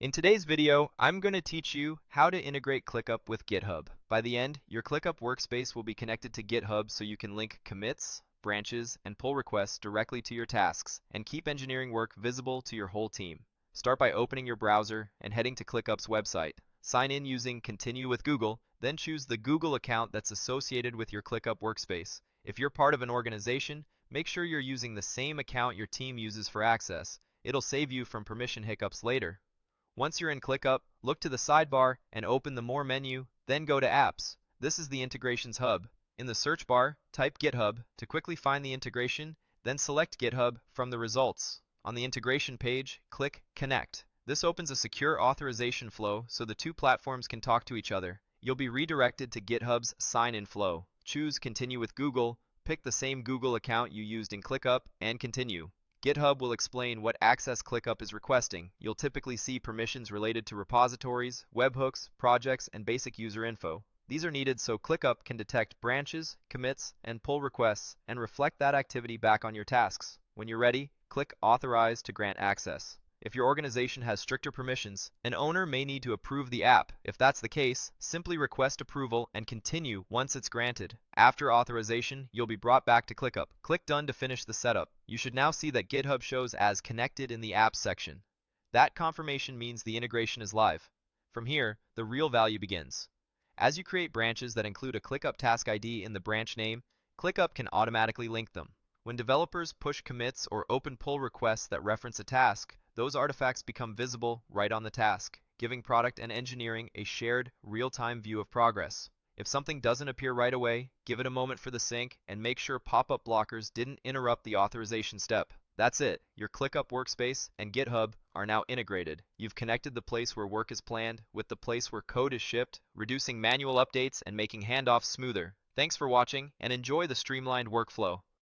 In today's video, I'm going to teach you how to integrate ClickUp with GitHub. By the end, your ClickUp workspace will be connected to GitHub so you can link commits, branches, and pull requests directly to your tasks and keep engineering work visible to your whole team. Start by opening your browser and heading to ClickUp's website. Sign in using Continue with Google, then choose the Google account that's associated with your ClickUp workspace. If you're part of an organization, make sure you're using the same account your team uses for access. It'll save you from permission hiccups later. Once you're in ClickUp, look to the sidebar and open the More menu, then go to Apps. This is the Integrations Hub. In the search bar, type GitHub to quickly find the integration, then select GitHub from the results. On the integration page, click Connect. This opens a secure authorization flow so the two platforms can talk to each other. You'll be redirected to GitHub's sign-in flow. Choose Continue with Google, pick the same Google account you used in ClickUp, and continue. GitHub will explain what access ClickUp is requesting. You'll typically see permissions related to repositories, webhooks, projects, and basic user info. These are needed so ClickUp can detect branches, commits, and pull requests and reflect that activity back on your tasks. When you're ready, click Authorize to grant access. If your organization has stricter permissions, an owner may need to approve the app. If that's the case, simply request approval and continue once it's granted. After authorization, you'll be brought back to ClickUp. Click Done to finish the setup. You should now see that GitHub shows as connected in the Apps section. That confirmation means the integration is live. From here, the real value begins. As you create branches that include a ClickUp task ID in the branch name, ClickUp can automatically link them. When developers push commits or open pull requests that reference a task, those artifacts become visible right on the task, giving product and engineering a shared, real-time view of progress. If something doesn't appear right away, give it a moment for the sync and make sure pop-up blockers didn't interrupt the authorization step. That's it. Your ClickUp workspace and GitHub are now integrated. You've connected the place where work is planned with the place where code is shipped, reducing manual updates and making handoffs smoother. Thanks for watching and enjoy the streamlined workflow.